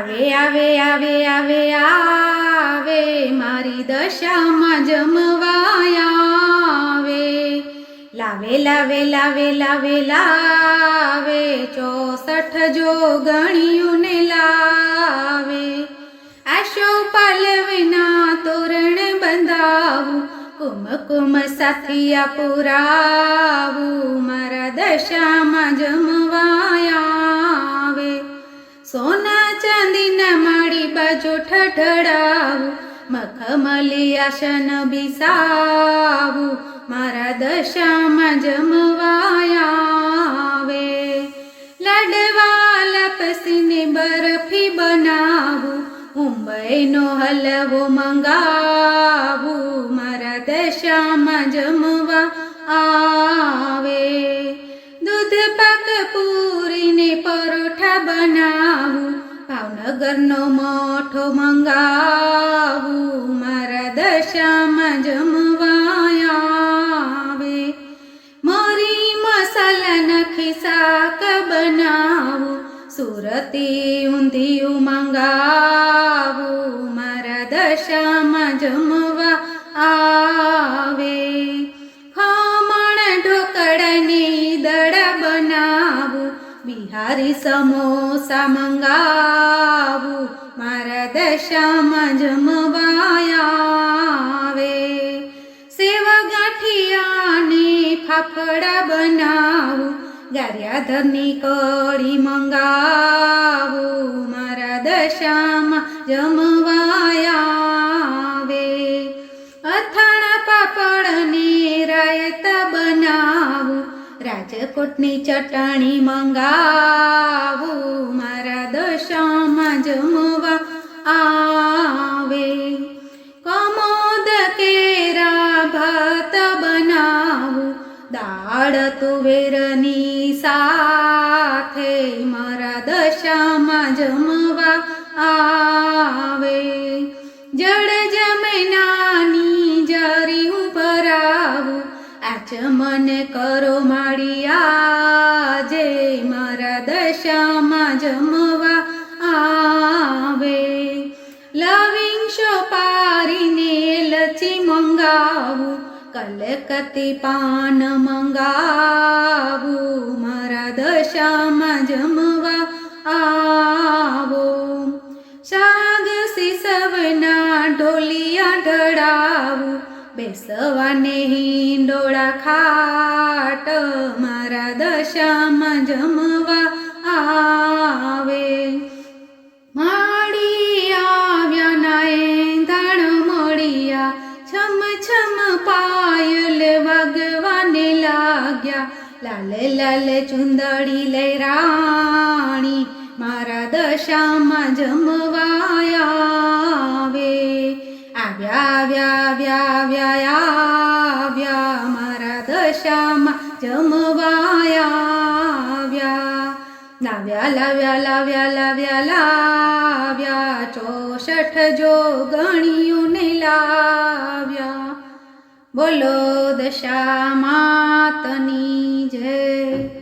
આવે આવે આવે આવે આવે મારી દશામાં જમવાય આવે લાવે લાવે લાવે લાવે લાવે 64 જોગણીઓને લાવે આશો પાલવના તોરણ બંધાવું કુમકુમ સાથિયા પુરાવું મારા દશામાં જમવાય આવે સોના ચાંદીના માળી બાજુ ઠઠડાવું મખમલી આસન બિસાવું મારા દશામાં જમવાય આવે લાડવા લાપસીને બરફી બનાવું મુંબઈનો હલવો મંગાવું મારા દશામાં જમવા આવે દૂધ પાક પૂરીને પરોઠા બનાવું ભાવનગરનો મોઠો મંગાવું મારા દશામાં જમવાય આવે મરી મસાલા નાખી શાક બનાવું સુરતી ઊંધિયું મંગાવું મારા દશામાં જમવા આવે ખમણ ઢોકળાની દડા બનાવું બિહારી સમોસા મંગાવું મારા દશામાં જમવાય આવે સેવ ગાંઠિયાને ફાફડા બનાવું ગારિયાધરની કઢી મંગાવું મારા દશામાં જમવાય આવે અથાણા પાપડને રાયતા બનાવું રાજકોટની ચટણી મંગાવું મારા દશામાં જમવા આવે કમોદ કેરા ભાત બનાવું દાળ તુવેરની સાથે મારા દશામાં જમવા આવે જળ જમનાની જરી હું ભરાવું આચમન કરો માળિયા જે મારા દશામાં જમવા આવે લવિંગ સોપારીને લચી મંગાવું કલકત્તી પાન મંગાવું મારા દશામાં જમવા આવો શાગ સિસવના ઢોલિયા ઢળાવું બેસવાને હિંડોળા ખાટ મારા દશામાં જમવા આવે માળી આવ્યા નાએ ધાણ મળ્યા છમ છમ પાયલ વાગવાને લાગ્યા લાલ લાલ ચુંદડી લઈ રાણી મારા દશામાં જમવાય આવે આવ્યા આવ્યા આવ્યા આવ્યા મારા દશામાં જમવાય આવ્યા લાવ્યા લાવ્યા લાવ્યા લાવ્યા લાવ્યા 64 જોગણીઓને લાવ્યા બોલો દશા માતની જય।